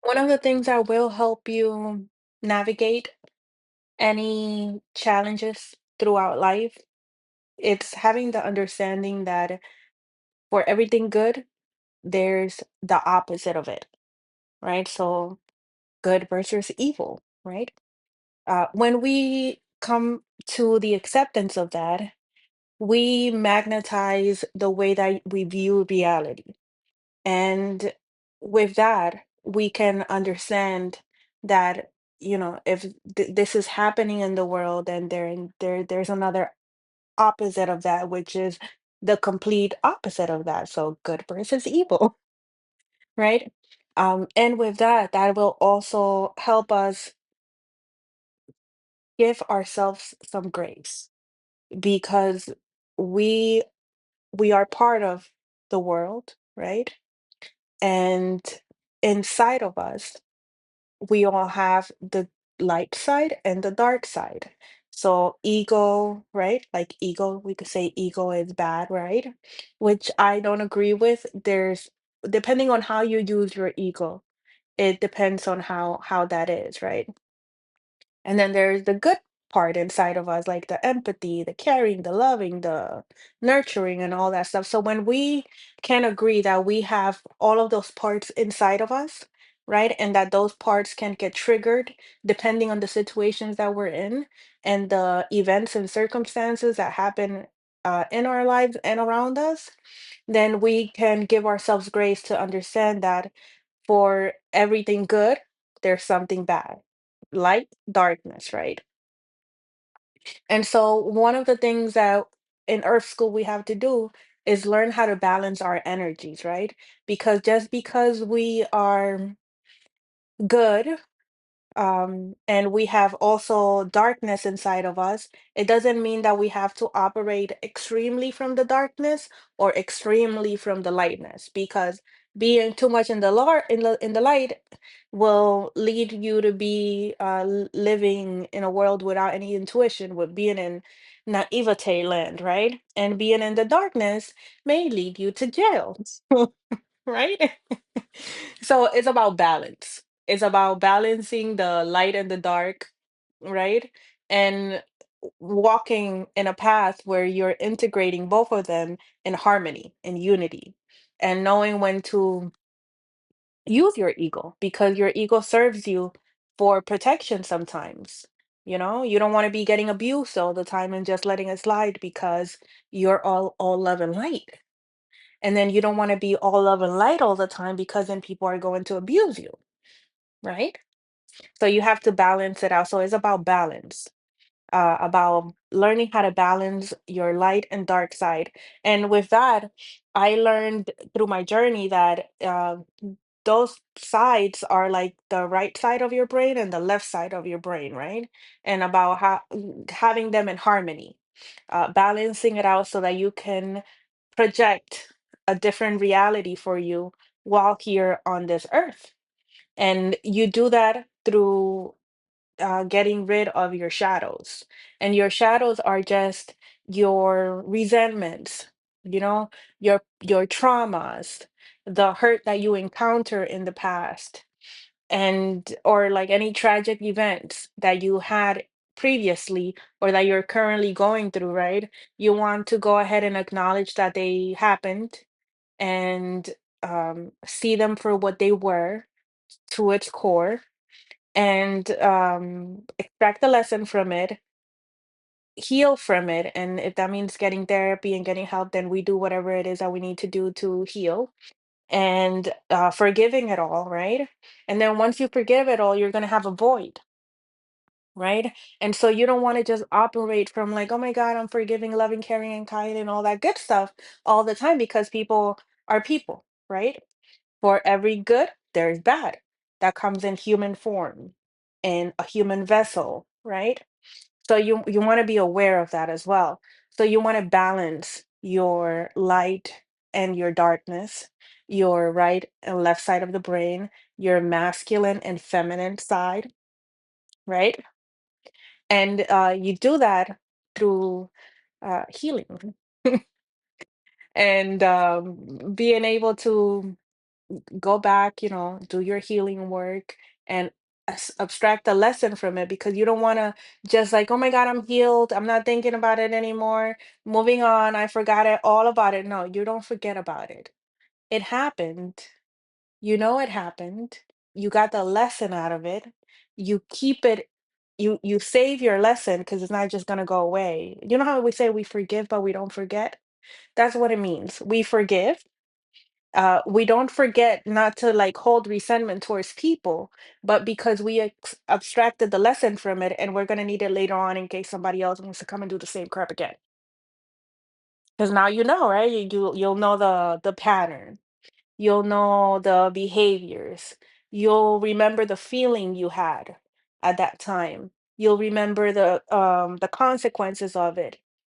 One of the things that will help you navigate any challenges throughout life, it's having the understanding that for everything good, there's the opposite of it, right? So good versus evil, right? When we come to the acceptance of that, we magnetize the way that we view reality. And with that, we can understand that, if this is happening in the world, then there's another opposite of that, which is the complete opposite of that. So good versus evil, right? And with that, that will also help us give ourselves some grace because we we are part of the world, right? And inside of us we all have the light side and the dark side. So ego, right? Like ego, we could say ego is bad, right? Which I don't agree with. There's depending on how you use your ego, it depends on how that is, right? And then there's the good part inside of us, like the empathy, the caring, the loving, the nurturing, and all that stuff. So when we can agree that we have all of those parts inside of us, right? And that those parts can get triggered depending on the situations that we're in and the events and circumstances that happen in our lives and around us, then we can give ourselves grace to understand that for everything good, there's something bad. Light, darkness, right? And so one of the things that in Earth School we have to do is learn how to balance our energies, right? Because just because we are good and we have also darkness inside of us, it doesn't mean that we have to operate extremely from the darkness or extremely from the lightness, because being too much in the in the light will lead you to be living in a world without any intuition, with being in naivete land, right? And being in the darkness may lead you to jail, right? So it's about balance. It's about balancing the light and the dark, right? And walking in a path where you're integrating both of them in harmony, in unity, and knowing when to use your ego because your ego serves you for protection sometimes. You don't want to be getting abused all the time and just letting it slide because you're all love and light. And then you don't want to be all love and light all the time because then people are going to abuse you, right? So you have to balance it out. So it's about learning how to balance your light and dark side. And with that, I learned through my journey that those sides are like the right side of your brain and the left side of your brain, right? And about having them in harmony, balancing it out so that you can project a different reality for you while here on this earth. And you do that through getting rid of your shadows. And your shadows are just your resentments, you know, your traumas, the hurt that you encounter in the past, and or like any tragic events that you had previously or that you're currently going through, right? You want to go ahead and acknowledge that they happened and see them for what they were to its core and extract the lesson from it, heal from it. And if that means getting therapy and getting help, then we do whatever it is that we need to do to heal and forgiving it all, right? And then once you forgive it all, you're going to have a void, right? And so you don't want to just operate from like, oh my God, I'm forgiving, loving, caring, and kind, and all that good stuff all the time because people are people, right? For every good, there's bad that comes in human form, in a human vessel, right? So you want to be aware of that as well. So you want to balance your light and your darkness, your right and left side of the brain, your masculine and feminine side, right? And you do that through healing and being able to go back, do your healing work and abstract a lesson from it, because you don't want to just like, oh my God, I'm healed. I'm not thinking about it anymore. Moving on. I forgot it all about it. No, you don't forget about it. It happened. You know it happened. You got the lesson out of it. You keep it. You save your lesson because it's not just gonna go away. You know how we say we forgive, but we don't forget? That's what it means. We forgive, we don't forget not to like hold resentment towards people, but because we abstracted the lesson from it, and we're going to need it later on in case somebody else wants to come and do the same crap again. Because now you know, right? You'll know the pattern. You'll know the behaviors. You'll remember the feeling you had at that time. You'll remember the consequences of it,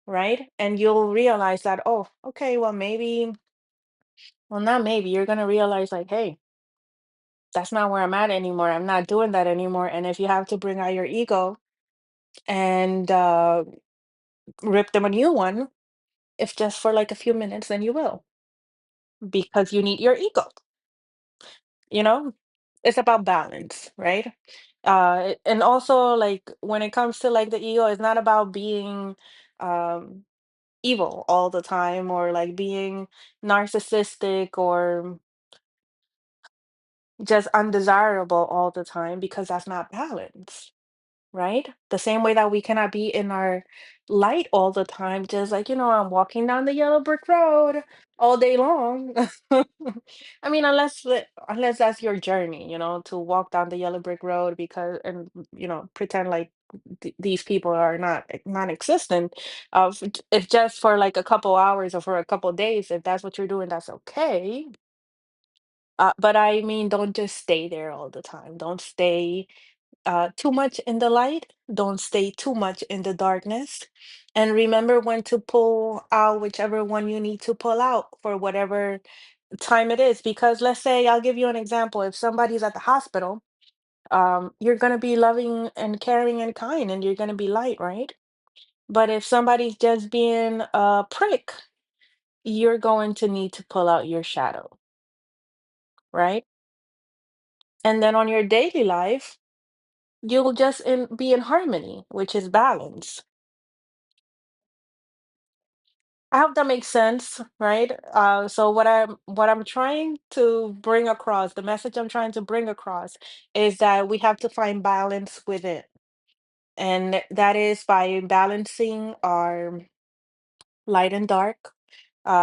right? And you'll realize that, oh, okay, well maybe, well, not maybe, you're gonna realize like, hey, that's not where I'm at anymore. I'm not doing that anymore. And if you have to bring out your ego and rip them a new one, if just for like a few minutes, then you will, because you need your ego. You know, it's about balance, right? And also, like, when it comes to like the ego, it's not about being um, evil all the time, or like being narcissistic, or just undesirable all the time, because that's not balance. Right? The same way that we cannot be in our light all the time, just like, I'm walking down the yellow brick road all day long. I mean, unless that's your journey, to walk down the yellow brick road, because and pretend like these people are not non-existent. If just for like a couple hours or for a couple days, if that's what you're doing, that's okay. But I mean, don't just stay there all the time. Don't stay too much in the light. Don't stay too much in the darkness. And remember when to pull out whichever one you need to pull out for whatever time it is. Because let's say, I'll give you an example. If somebody's at the hospital, you're going to be loving and caring and kind, and you're going to be light, right? But if somebody's just being a prick, you're going to need to pull out your shadow, right? And then on your daily life, you'll just be in harmony, which is balance. I hope that makes sense, right? So what I'm trying to bring across, the message I'm trying to bring across, is that we have to find balance with it, and that is by balancing our light and dark.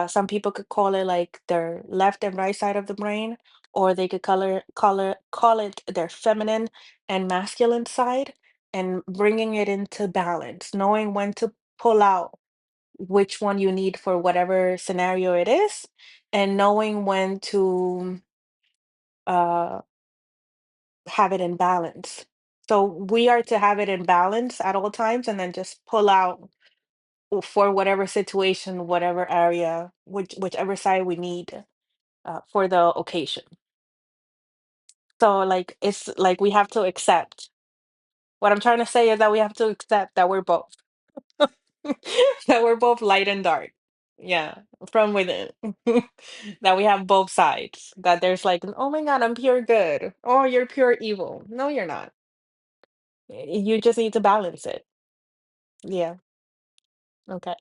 Some people could call it like their left and right side of the brain, or they could call it their feminine and masculine side, and bringing it into balance, knowing when to pull out which one you need for whatever scenario it is, and knowing when to uh, have it in balance. So we are to have it in balance at all times, and then just pull out for whatever situation, whatever area, whichever side we need for the occasion. So like, it's like we have to accept. What I'm trying to say is that we have to accept that we're both. That we're both light and dark. Yeah, from within. That we have both sides. That there's like, oh my God, I'm pure good. Oh, you're pure evil. No, you're not. You just need to balance it. Yeah. Okay.